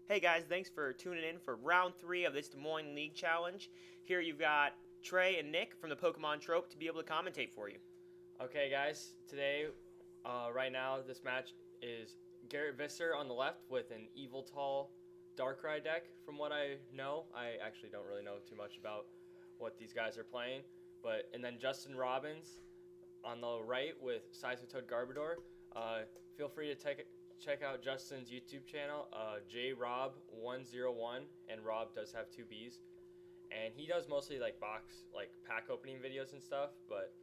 Hey guys, thanks for tuning in for round 3 of this Des Moines League Challenge. Here you've got Trey and Nick from the Pokemon Trope to be able to commentate for you. Okay, guys, today, right now, this match is Garrett Visser on the left with an Yveltal Darkrai deck. From what I know, I actually don't really know too much about what these guys are playing. And then Justin Robbins on the right with Seismitoad Garbodor. Feel free to check out Justin's YouTube channel, jrob101, and Rob does have 2 B's. And he does mostly pack opening videos and stuff, but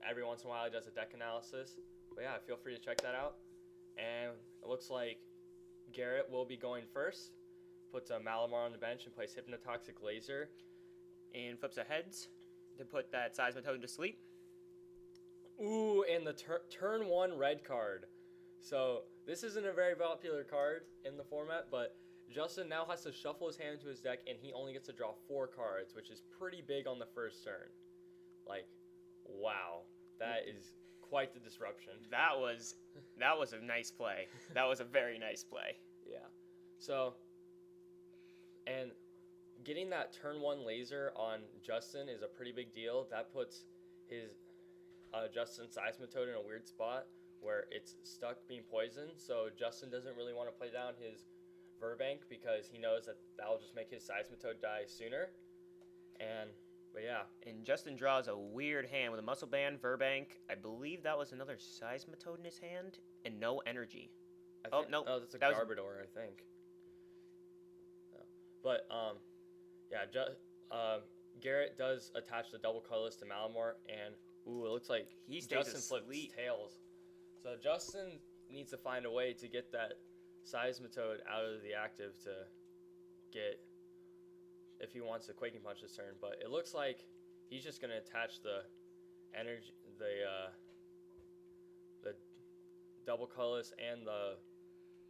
every once in a while he does a deck analysis. But yeah, feel free to check that out. And it looks like Garrett will be going first. Puts a Malamar on the bench and plays Hypnotoxic Laser. And flips a heads to put that Seismitoad to sleep. Ooh, and the turn 1 red card. So this isn't a very popular card in the format, but Justin now has to shuffle his hand into his deck, and he only gets to draw 4 cards, which is pretty big on the first turn. Wow, that is quite the disruption. That was a nice play. That was a very nice play. Yeah. So, and getting that turn 1 laser on Justin is a pretty big deal. That puts his Justin Seismitoad in a weird spot where it's stuck being poisoned. So Justin doesn't really want to play down his Verbank because he knows that will just make his Seismitoad die sooner. But yeah. And Justin draws a weird hand with a Muscle Band, Verbank. I believe that was another Seismitoad in his hand, and no energy. No, that's a Garbodor, I think. But Garrett does attach the double colorless to Malamar, and it looks like Justin flips tails. So Justin needs to find a way to get that Seismitoad out of the active to get, if he wants to Quaking Punch this turn. But it looks like he's just going to attach the energy, the double colorless and the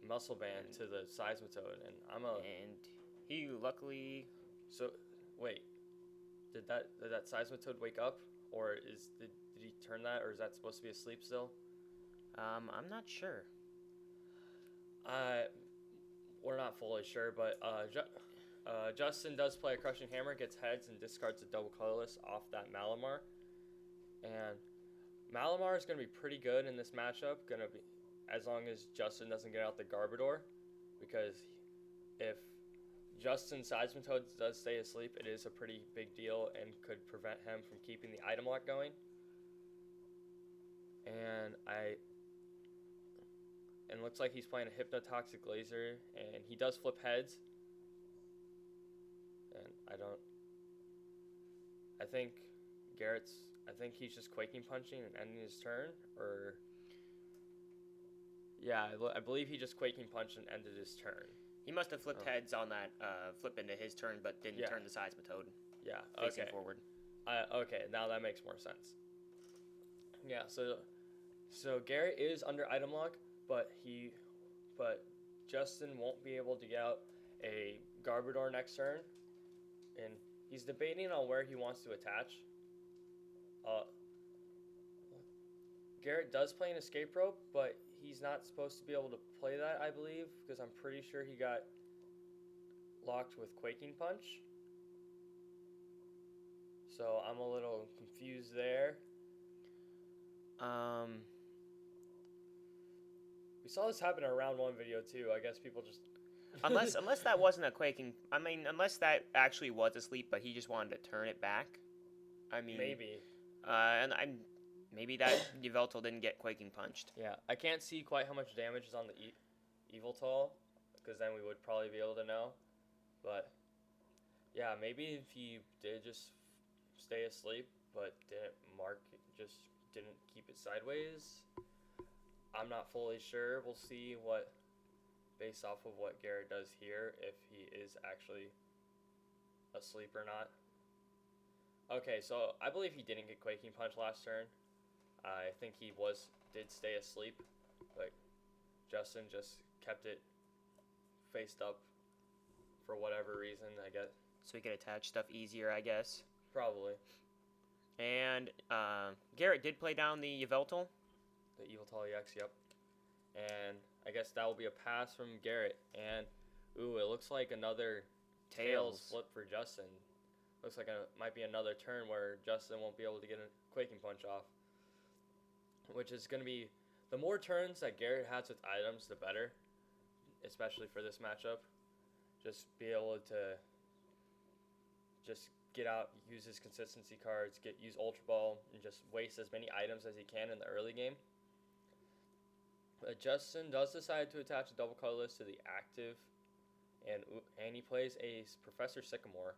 Muscle Band to the Seismitoad, and he luckily. So wait, did that Seismitoad wake up, or did he turn that, or is that supposed to be asleep still? I'm not sure. We're not fully sure, but Justin does play a Crushing Hammer, gets heads, and discards the double colorless off that Malamar. And Malamar is going to be pretty good in this matchup, as long as Justin doesn't get out the Garbodor, because if Justin Seismitoad does stay asleep, it is a pretty big deal and could prevent him from keeping the item lock going. And it looks like he's playing a Hypnotoxic Laser, and he does flip heads. And I think he's just Quaking Punching and ending his turn, or yeah, I believe he just Quaking Punched and ended his turn. He must have flipped heads on that flip into his turn, but didn't turn the Seismitoad. Yeah, facing forward. Okay, now that makes more sense. Yeah, so Garrett is under item lock, but Justin won't be able to get out a Garbodor next turn, and he's debating on where he wants to attach. Garrett does play an Escape Rope, but he's not supposed to be able to play that, I believe, because I'm pretty sure he got locked with Quaking Punch. So I'm a little confused there. We saw this happen in a round 1 video too. I guess people just unless that wasn't a Quaking. I mean, unless that actually was asleep, but he just wanted to turn it back. I mean, maybe. Maybe that Yveltal didn't get Quaking Punched. Yeah, I can't see quite how much damage is on the Yveltal, because then we would probably be able to know. But yeah, maybe if he did just stay asleep, but just didn't keep it sideways. I'm not fully sure. We'll see based off of what Garrett does here, if he is actually asleep or not. Okay, so I believe he didn't get Quaking Punch last turn. I think he did stay asleep, but Justin just kept it faced up for whatever reason, I guess. So he could attach stuff easier, I guess. Probably. And Garrett did play down the Yveltal. The Yveltal EX, yep. And I guess that will be a pass from Garrett. And Ooh, it looks like another Tails flip for Justin. Looks like it might be another turn where Justin won't be able to get a Quaking Punch off. Which is going to be... The more turns that Garrett has with items, the better. Especially for this matchup. Just be able to... Just get out, use his consistency cards, use Ultra Ball, and just waste as many items as he can in the early game. But Justin does decide to attach a double colorless to the active, and he plays a Professor Sycamore.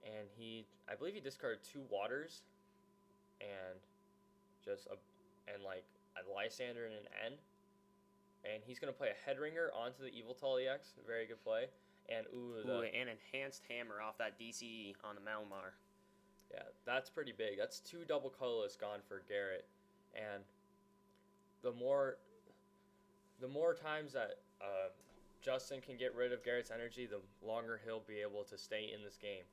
And I believe he discarded 2 waters, and like a Lysander and an N. And he's gonna play a Headringer onto the Yveltal EX, very good play. And an enhanced hammer off that DCE on the Malamar. Yeah, that's pretty big. That's 2 double colorless gone for Garrett, and the more times that Justin can get rid of Garrett's energy, the longer he'll be able to stay in this game.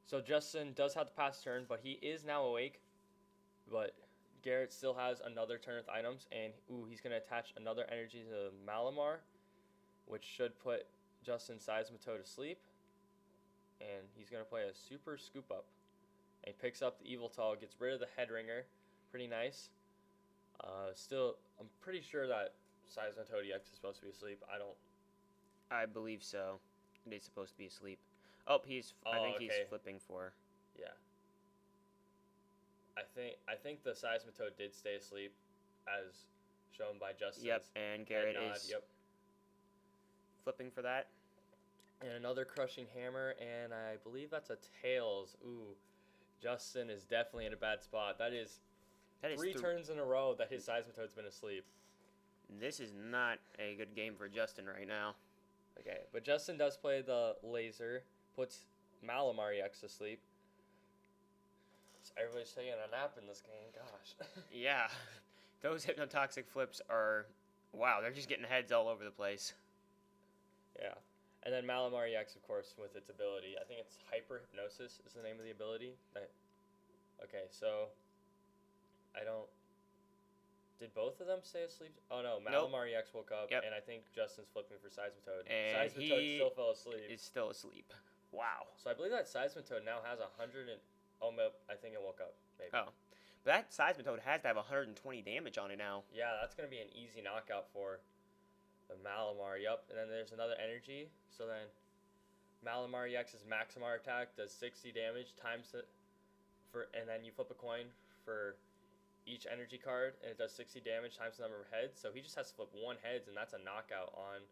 So Justin does have to pass turn, but he is now awake. But Garrett still has another turn with items, and he's gonna attach another energy to Malamar, which should put Justin Seismitoad to sleep, and he's going to play a Super Scoop Up. And he picks up the Yveltal, gets rid of the Headringer. Pretty nice. Still, I'm pretty sure that Seismitoad EX is supposed to be asleep. I believe so. It is supposed to be asleep. Oh, I think he's flipping for... Yeah. I think the Seismitoad did stay asleep, as shown by Justin's... Yep, and Garrett is... Yep. Flipping for that. And another Crushing Hammer, and I believe that's a Tails. Ooh, Justin is definitely in a bad spot. That is 3 turns in a row that his Seismitoad's been asleep. This is not a good game for Justin right now. Okay, but Justin does play the Laser, puts Malamar EX to sleep. Everybody's taking a nap in this game, gosh. Yeah, those Hypnotoxic flips are... Wow, they're just getting heads all over the place. Yeah, and then Malamar EX, of course, with its ability. I think it's Hyper Hypnosis is the name of the ability. Okay, so did both of them stay asleep? Oh no, Malamar EX woke up, and I think Justin's flipping for Seismitoad. And Seismitoad still fell asleep. Is still asleep. Wow. So I believe that Seismitoad now has 100 and... Oh, I think it woke up, maybe. Oh. But that Seismitoad has to have 120 damage on it now. Yeah, that's going to be an easy knockout for... The Malamar, yep, and then there's another energy. So then Malamar EX's Maximar attack does 60 damage times it and then you flip a coin for each energy card, and it does 60 damage times the number of heads. So he just has to flip 1 heads, and that's a knockout on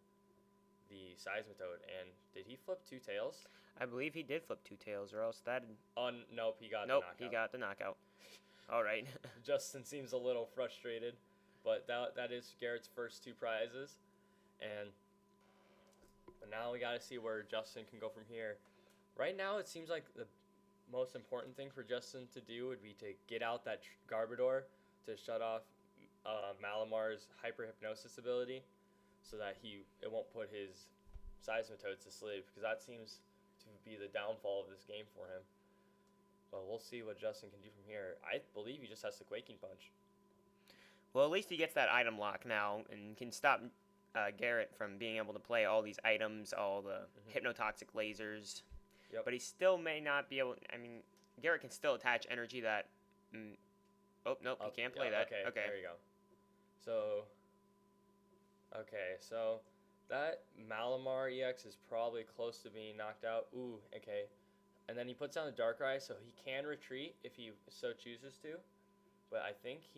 the Seismitoad. And did he flip 2 tails? I believe he did flip 2 tails, or else that... Nope, he got the knockout. Nope, he got the knockout. All right. Justin seems a little frustrated, but that is Garrett's first 2 prizes. But now we got to see where Justin can go from here. Right now, it seems like the most important thing for Justin to do would be to get out that Garbodor to shut off Malamar's Hyper Hypnosis ability, so that it won't put his Seismitoads to sleep, because that seems to be the downfall of this game for him. But we'll see what Justin can do from here. I believe he just has to Quaking Punch. Well, at least he gets that item lock now and can stop Garrett from being able to play all these items, all the Hypnotoxic lasers. Yep. But he still may not be able... I mean, Garrett can still attach energy that... Oh, nope, he can't play that. Okay, there you go. So that Malamar EX is probably close to being knocked out. Ooh, okay. And then he puts down the Darkrai, so he can retreat if he so chooses to. But I think let's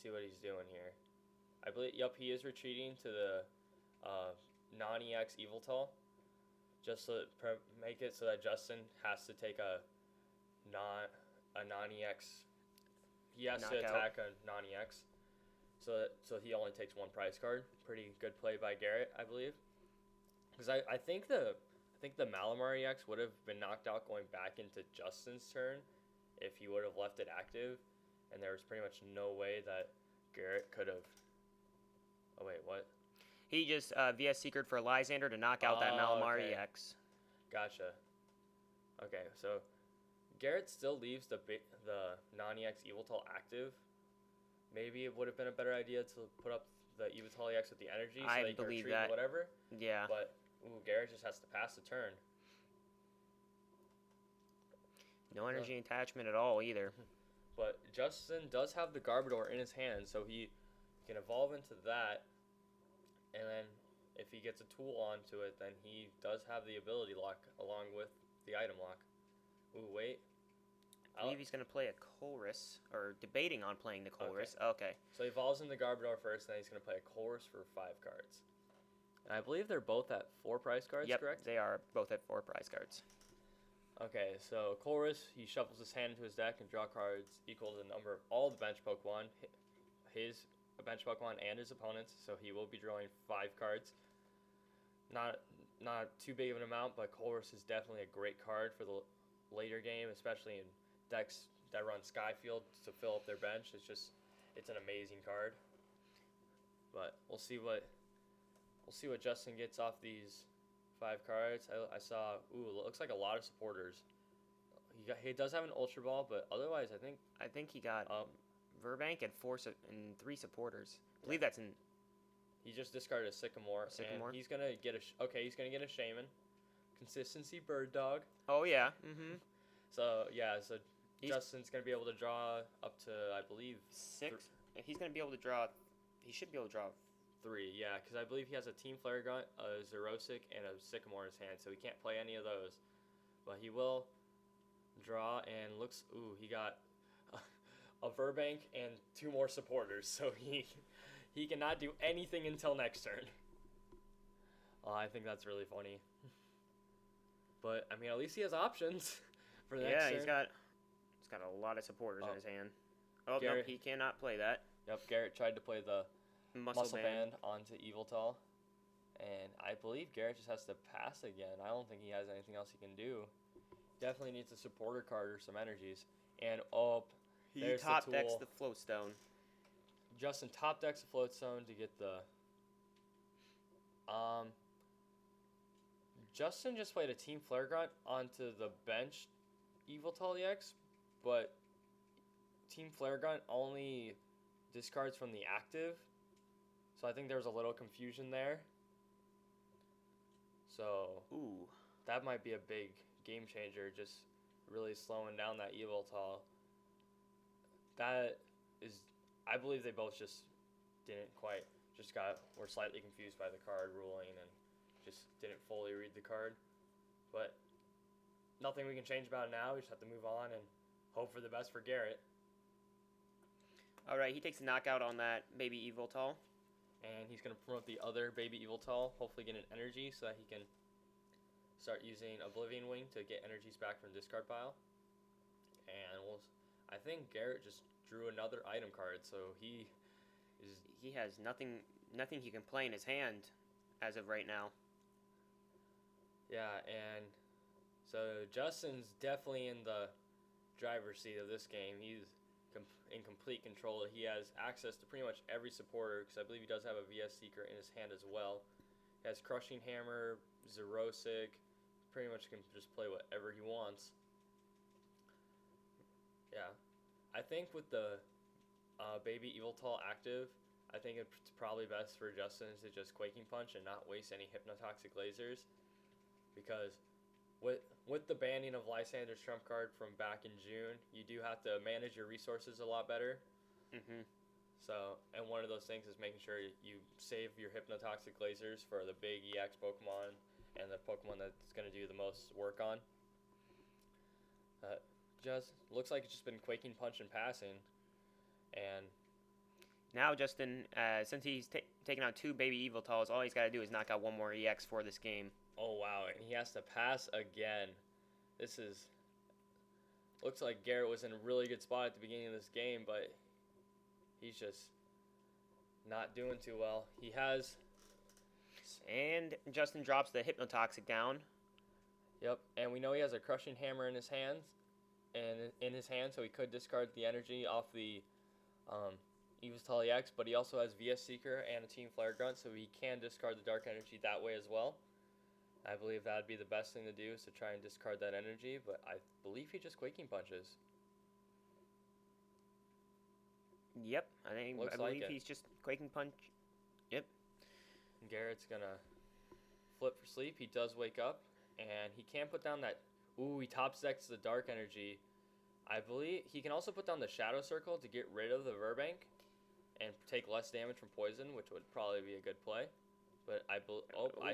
see what he's doing here. I believe, yep, he is retreating to the non-EX Yveltal, just to make it so that Justin has to take a non-EX. He has to attack a non-EX, so he only takes 1 prize card. Pretty good play by Garrett, I believe. Because I think the Malamar EX would have been knocked out going back into Justin's turn if he would have left it active, and there was pretty much no way that Garrett could have... Oh, wait, what? He just VS Secret for Lysander to knock out that Malamar EX. Gotcha. Okay, so Garrett still leaves the non-EX Yveltal active. Maybe it would have been a better idea to put up the Yveltal EX with the energy, so I that you can believe retreat that. and whatever. Yeah. But Garrett just has to pass the turn. No energy attachment at all either. But Justin does have the Garbodor in his hand, so he can evolve into that. And then if he gets a tool onto it, then he does have the ability lock along with the item lock. Ooh, wait. I believe he's going to play a Colress, or debating on playing the Colress. Okay. So he evolves into Garbodor first, then he's going to play a Colress for 5 cards. And I believe they're both at 4 prize cards, Yep, correct? they are both at 4 prize cards. Okay, so Colress, he shuffles his hand into his deck and draw cards equal to the number of all the bench Pokemon, his bench Pokemon and his opponents, so he will be drawing 5 cards. Not too big of an amount, but Colress is definitely a great card for the later game, especially in decks that run Skyfield to fill up their bench. It's an amazing card. But we'll see what Justin gets off these 5 cards. I saw, looks like a lot of supporters. He does have an Ultra Ball, but otherwise I think he got Verbank and 3 supporters. I believe that's in. He just discarded a Sycamore. And he's gonna get he's gonna get a Shaman. Consistency Bird Dog. Oh yeah. Mm-hmm. So Justin's gonna be able to draw up to, I believe, 6. He's gonna be able to draw. He should be able to draw 3. Yeah, because I believe he has a Team Flare Gun, a Xerosic, and a Sycamore in his hand, so he can't play any of those. But he will draw, and looks. He got a Verbank and 2 more supporters, so he cannot do anything until next turn. I think that's really funny. But I mean, at least he has options for the next turn. He's got a lot of supporters in his hand. Oh Garrett, no, he cannot play that. Yep, Garrett tried to play the Muscle Band onto Yveltal, and I believe Garrett just has to pass again. I don't think he has anything else he can do. Definitely needs a supporter card or some energies. And he there's top the decks tool. the Float Stone. Justin top decks the Float Stone to get the. Justin just played a Team Flare Grunt onto the bench Yveltal EX, but Team Flare Grunt only discards from the active, so I think there was a little confusion there. So that might be a big game changer, just really slowing down that Yveltal. That is, I believe they both just were slightly confused by the card ruling and just didn't fully read the card. But nothing we can change about it now. We just have to move on and hope for the best for Garrett. All right, he takes a knockout on that baby Yveltal. And he's going to promote the other baby Yveltal, hopefully get an energy so that he can start using Oblivion Wing to get energies back from the discard pile. And I think Garrett just drew another item card, so he has nothing he can play in his hand as of right now. Yeah, and so Justin's definitely in the driver's seat of this game. He's in complete control. He has access to pretty much every supporter, because I believe he does have a VS Seeker in his hand as well. He has Crushing Hammer, Xerosic, pretty much can just play whatever he wants. Yeah, I think with the baby Yveltal active, I think it's probably best for Justin to just Quaking Punch and not waste any Hypnotoxic Lasers, because with the banning of Lysander's trump card from back in June, you do have to manage your resources a lot better. Mm-hmm. So, and one of those things is making sure you save your Hypnotoxic Lasers for the big EX Pokemon and the Pokemon that's going to do the most work on. Just looks like it's just been Quaking Punch and passing. And now Justin, since he's taken out 2 baby Yveltals, all he's got to do is knock out 1 more EX for this game. Oh wow, and he has to pass again. Looks like Garrett was in a really good spot at the beginning of this game, but he's just not doing too well. And Justin drops the Hypnotoxic down. Yep, and we know he has a Crushing Hammer in his hands, so he could discard the energy off the Yveltal EX, but he also has VS Seeker and a Team Flare Grunt, so he can discard the Dark Energy that way as well. I believe that would be the best thing to do, is to try and discard that energy, but I believe he just Quaking Punches. Yep, I believe he's just Quaking Punch Garrett's gonna flip for sleep. He does wake up, and he can put down that. Ooh, he top decks the Dark Energy. I believe he can also put down the Shadow Circle to get rid of the Verbank and take less damage from poison, which would probably be a good play. But I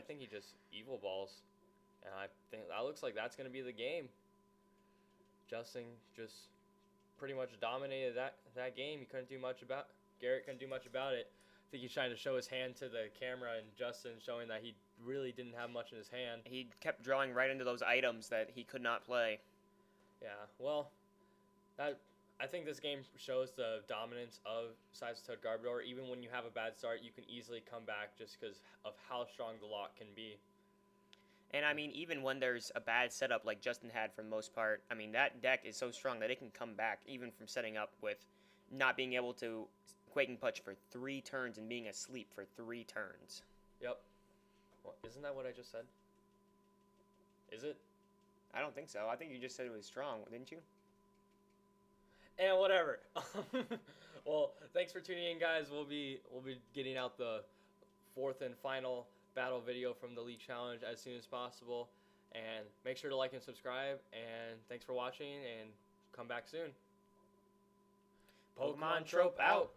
think he just Evil Balls, and I think that looks like that's gonna be the game. Justin just pretty much dominated that game. Garrett couldn't do much about it. I think he's trying to show his hand to the camera, and Justin showing that he really didn't have much in his hand. He kept drawing right into those items that he could not play. Yeah, well, I think this game shows the dominance of Seismitoad Garbodor. Even when you have a bad start, you can easily come back just because of how strong the lock can be. And I mean, even when there's a bad setup like Justin had for the most part, I mean, that deck is so strong that it can come back even from setting up with not being able to Quaking Punch for 3 turns and being asleep for 3 turns. Yep. Well, isn't that what I just said? Is it? I don't think so. I think you just said it was strong, didn't you? And whatever. Well, thanks for tuning in, guys. We'll be getting out the 4th and final battle video from the League Challenge as soon as possible. And make sure to like and subscribe. And thanks for watching, and come back soon. Pokemon Trope out.